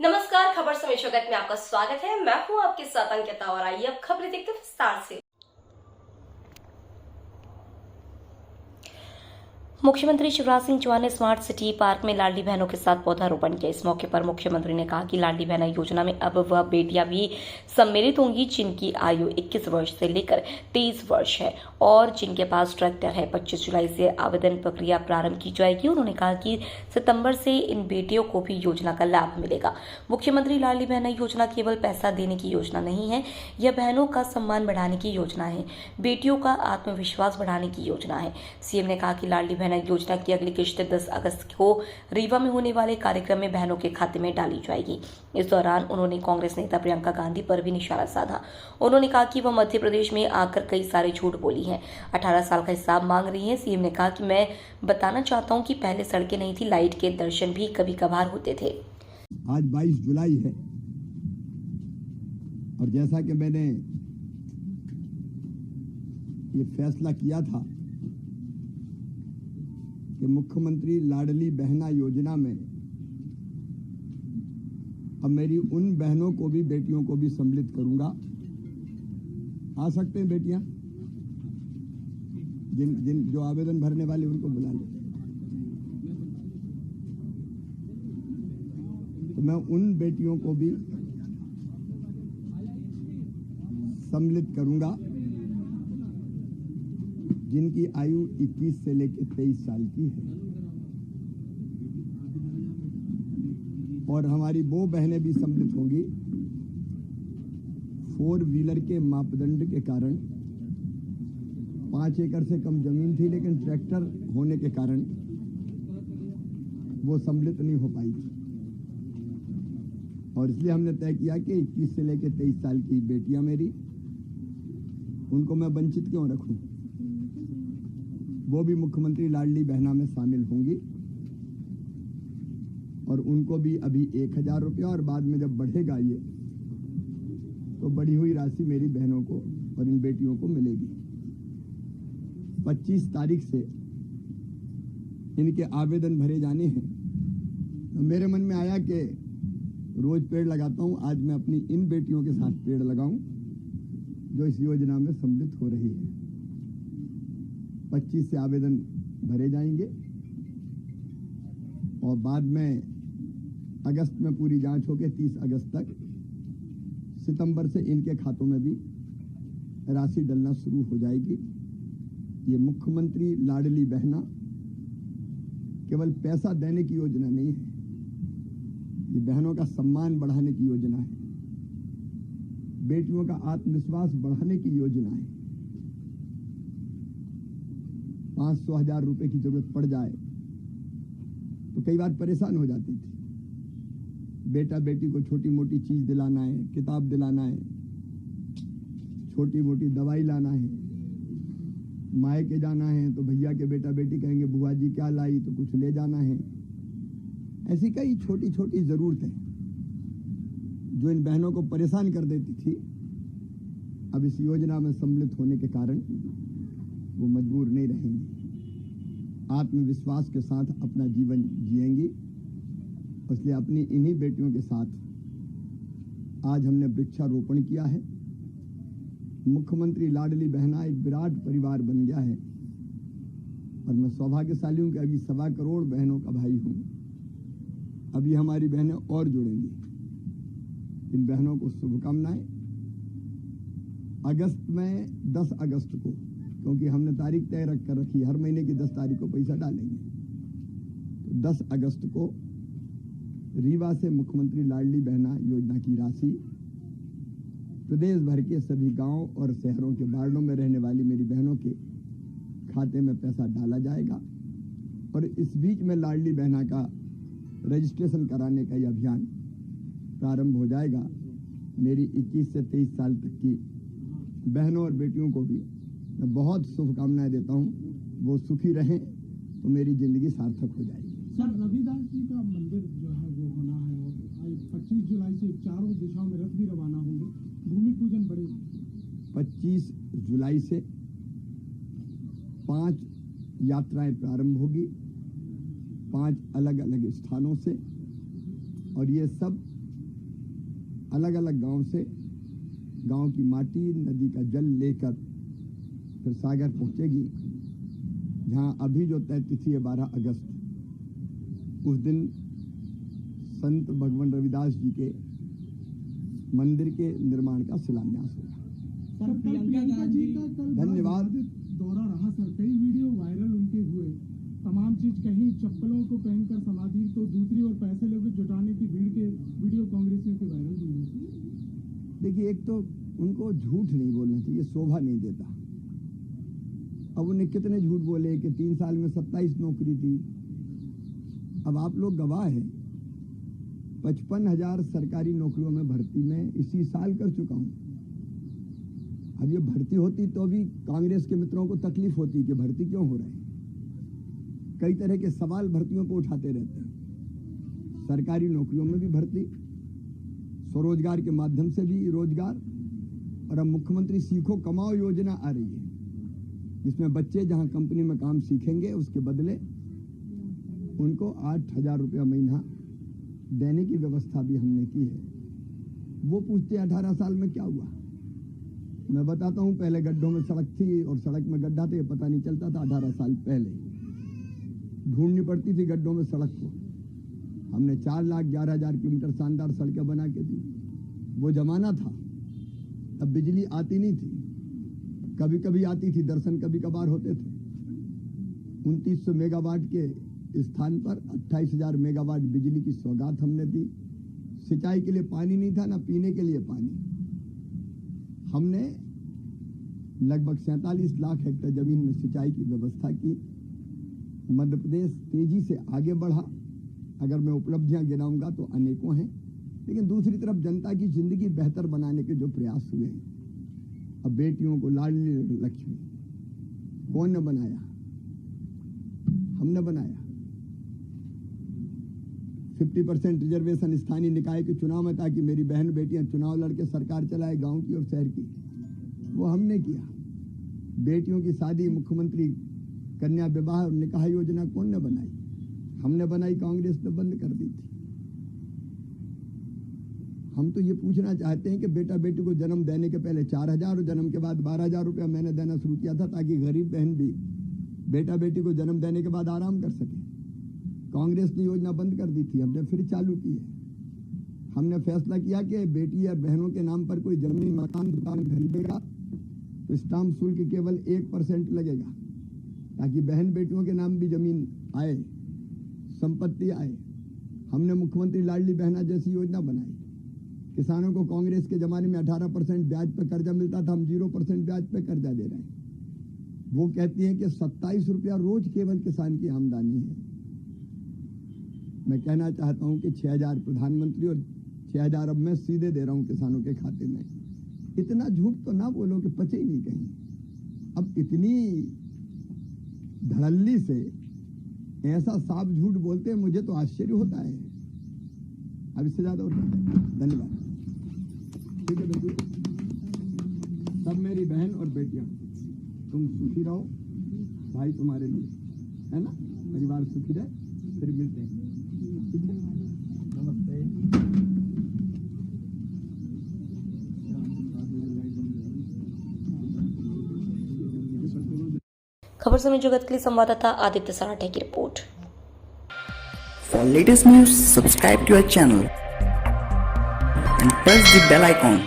नमस्कार, खबर समय जगत में आपका स्वागत है। मैं हूं आपके साथ अंकिता और आइए अब खबरें देखते हैं विस्तार से। मुख्यमंत्री शिवराज सिंह चौहान ने स्मार्ट सिटी पार्क में लाडली बहनों के साथ पौधारोपण किया। इस मौके पर मुख्यमंत्री ने कहा कि लाडली बहना योजना में अब वह बेटियां भी सम्मिलित होंगी जिनकी आयु 21 वर्ष से लेकर 23 वर्ष है और जिनके पास ट्रैक्टर है। 25 जुलाई से आवेदन प्रक्रिया प्रारंभ की जाएगी। उन्होंने कहा कि सितंबर से इन बेटियों को भी योजना का लाभ मिलेगा। मुख्यमंत्री लाडली बहना योजना केवल पैसा देने की योजना नहीं है, यह बहनों का सम्मान बढ़ाने की योजना है, बेटियों का आत्मविश्वास बढ़ाने की योजना है। सीएम ने कहा कि लाडली बहना योजना की अगली किश्त 10 अगस्त को रीवा में होने वाले कार्यक्रम में बहनों के खाते में डाली जाएगी। इस दौरान उन्होंने कांग्रेस नेता प्रियंका गांधी पर भी निशाना साधा। उन्होंने कहा कि वह मध्य प्रदेश में आकर कई सारे झूठ बोली हैं, 18 साल का हिसाब मांग रही हैं। सीएम ने कहा कि मैं बताना चाहता हूं कि पहले सड़कें नहीं थी, लाइट के दर्शन भी कभी कभार होते थे। आज 22 जुलाई है और जैसा कि मैंने ये फैसला किया था कि मुख्यमंत्री लाडली बहना योजना में अब मेरी उन बहनों को भी, बेटियों को भी सम्मिलित करूंगा। आ सकते हैं बेटियां, जिन जो आवेदन भरने वाले उनको बुला लो। तो मैं उन बेटियों को भी सम्मिलित करूंगा जिनकी आयु 21 से लेकर 23 साल की है और हमारी वो बहनें भी सम्मिलित होंगी 4 व्हीलर के मापदंड के कारण। 5 एकड़ से कम जमीन थी लेकिन ट्रैक्टर होने के कारण वो सम्मिलित नहीं हो पाई थी और इसलिए हमने तय किया कि 21 से लेकर 23 साल की बेटियां मेरी, उनको मैं वंचित क्यों रखूं। वो भी मुख्यमंत्री लाडली बहना में शामिल होंगी और उनको भी अभी 1000 रुपया और बाद में जब बढ़ेगा ये तो बढ़ी हुई राशि मेरी बहनों को और इन बेटियों को मिलेगी। 25 तारीख से इनके आवेदन भरे जाने हैं। तो मेरे मन में आया कि रोज पेड़ लगाता हूं, आज मैं अपनी इन बेटियों के साथ पेड़ लगाऊं जो इस योजना में सम्मिलित हो रही है। 25 से आवेदन भरे जाएंगे और बाद में अगस्त में पूरी जांच होकर 30 अगस्त तक, सितंबर से इनके खातों में भी राशि डलना शुरू हो जाएगी। ये मुख्यमंत्री लाडली बहना केवल पैसा देने की योजना नहीं है, ये बहनों का सम्मान बढ़ाने की योजना है, बेटियों का आत्मविश्वास बढ़ाने की योजना है। 500,000 रुपए की जरूरत पड़ जाए तो कई बार परेशान हो जाती थी। बेटा बेटी को छोटी मोटी चीज दिलाना है, किताब दिलाना है, छोटी मोटी दवाई लाना है, मायके जाना है तो भैया के बेटा बेटी कहेंगे बुआ जी क्या लाई, तो कुछ ले जाना है। ऐसी कई छोटी छोटी जरूरतें जो इन बहनों को परेशान कर देती थी, अब इस योजना में सम्मिलित होने के कारण वो मजबूर नहीं रहेंगी, आत्मविश्वास के साथ अपना जीवन जिएंगी। इसलिए अपनी इन्हीं बेटियों के साथ आज हमने वृक्षारोपण किया है। मुख्यमंत्री लाडली बहना एक विराट परिवार बन गया है और मैं सौभाग्यशाली हूं कि अभी 1.25 करोड़ बहनों का भाई हूं। अभी हमारी बहनें और जुड़ेंगी। इन बहनों को शुभकामनाएं। अगस्त में 10 अगस्त को, क्योंकि हमने तारीख तय रख कर रखी, हर महीने की 10 तारीख को पैसा डालेंगे, तो 10 अगस्त को रीवा से मुख्यमंत्री लाडली बहना योजना की राशि प्रदेश भर के सभी गांव और शहरों के वार्डों में रहने वाली मेरी बहनों के खाते में पैसा डाला जाएगा और इस बीच में लाडली बहना का रजिस्ट्रेशन कराने का यह अभियान प्रारंभ हो जाएगा। मेरी 21 से 23 साल तक की बहनों और बेटियों को भी मैं बहुत शुभकामनाएं देता हूं। वो सुखी रहें तो मेरी जिंदगी सार्थक हो जाएगी। सर, रविदास जी का मंदिर जो है वो होना है और 25 जुलाई से चारों दिशाओं में रथ भी रवाना होंगे, भूमि पूजन बड़े 25 जुलाई से 5 यात्राएं प्रारंभ होगी 5 अलग अलग स्थानों से और ये सब अलग अलग गांव से गांव की माटी, नदी का जल लेकर फिर सागर पहुंचेगी, जहां अभी जो तय तिथि है 12 अगस्त, उस दिन संत भगवान रविदास जी के मंदिर के निर्माण का शिलान्यास होगा। सर, प्रियंका गांधी का कल धन्यवाद। दौरा रहा सर, कई वीडियो वायरल उनके हुए, तमाम चीज कहीं चप्पलों को पहनकर समाधि तो दूसरी ओर पैसे लोग जुटाने की भीड़ के वीडियो कांग्रेसियों के वायरल हुए। देखिए, एक तो उनको झूठ नहीं बोलना चाहिए, शोभा नहीं देता। अब उन्हें कितने झूठ बोले कि 3 साल में 27 नौकरी थी। अब आप लोग गवाह हैं, 55,000 सरकारी नौकरियों में भर्ती में इसी साल कर चुका हूं। अब ये भर्ती होती तो भी कांग्रेस के मित्रों को तकलीफ होती कि भर्ती क्यों हो रहे हैं। कई तरह के सवाल भर्तियों पर उठाते रहते हैं। सरकारी नौकरियों में भी भर्ती, स्वरोजगार के माध्यम से भी रोजगार, और अब मुख्यमंत्री सीखो कमाओ योजना आ रही है, जिसमें बच्चे जहां कंपनी में काम सीखेंगे उसके बदले उनको 8,000 रुपया महीना देने की व्यवस्था भी हमने की है। वो पूछते 18 साल में क्या हुआ। मैं बताता हूं, पहले गड्ढों में सड़क थी और सड़क में गड्ढा था, ये पता नहीं चलता था। 18 साल पहले ढूंढनी पड़ती थी गड्ढों में सड़क को। हमने 4,11,000 किलोमीटर शानदार सड़कें बना के दी। वो जमाना था, तब बिजली आती नहीं थी, कभी कभी आती थी, दर्शन कभी कभार होते थे। 2900 मेगावाट के स्थान पर 28,000 मेगावाट बिजली की सौगात हमने दी। सिंचाई के लिए पानी नहीं था, ना पीने के लिए पानी। हमने लगभग 47 लाख हेक्टेयर जमीन में सिंचाई की व्यवस्था की। मध्य प्रदेश तेजी से आगे बढ़ा। अगर मैं उपलब्धियां गिनाऊंगा तो अनेकों हैं, लेकिन दूसरी तरफ जनता की जिंदगी बेहतर बनाने के जो प्रयास हुए हैं, अब बेटियों को लाडली लक्ष्मी कौन ने बनाया? हमने बनाया। 50% रिजर्वेशन स्थानीय निकाय के चुनाव में, ताकि मेरी बहन बेटियां चुनाव लड़के सरकार चलाए, गांव की और शहर की, वो हमने किया। बेटियों की शादी, मुख्यमंत्री कन्या विवाह और निकाह योजना कौन ने बनाई? हमने बनाई, कांग्रेस ने बंद कर दी थी। हम तो ये पूछना चाहते हैं कि बेटा बेटी को जन्म देने के पहले 4,000 और जन्म के बाद 12,000 रुपया मैंने देना शुरू किया था, ताकि गरीब बहन भी बेटा बेटी को जन्म देने के बाद आराम कर सके। कांग्रेस ने योजना बंद कर दी थी, हमने फिर चालू की है। हमने फैसला किया कि बेटी या बहनों के नाम पर कोई जमीन, मकान, दुकान खरीदेगा तो स्टाम्प शुल्क केवल 1% लगेगा, ताकि बहन बेटियों के नाम भी जमीन आए, संपत्ति आए। हमने मुख्यमंत्री लाडली बहना जैसी योजना बनाई। किसानों को कांग्रेस के जमाने में 18% ब्याज पर कर्जा मिलता था, हम 0% ब्याज पर कर्जा दे रहे हैं। वो कहती है कि 27 रुपया रोज केवल किसान की आमदनी है। मैं कहना चाहता हूं कि 6,000 प्रधानमंत्री और 6,000 अब मैं सीधे दे रहा हूं किसानों के खाते में। इतना झूठ तो ना बोलो कि पचे ही नहीं कहीं। अब इतनी धड़ल्ली से ऐसा साफ झूठ बोलते हैं, मुझे तो आश्चर्य होता है। अब इससे ज्यादा और धन्यवाद। ठीक है बेटी, सब मेरी बहन और बेटियां, तुम सुखी रहो, भाई तुम्हारे लिए है ना, परिवार सुखी रहे। फिर मिलते हैं। नमस्ते। खबर समय जगत के लिए संवाददाता आदित्य सराठे की report. For latest news, subscribe to our channel and press the bell icon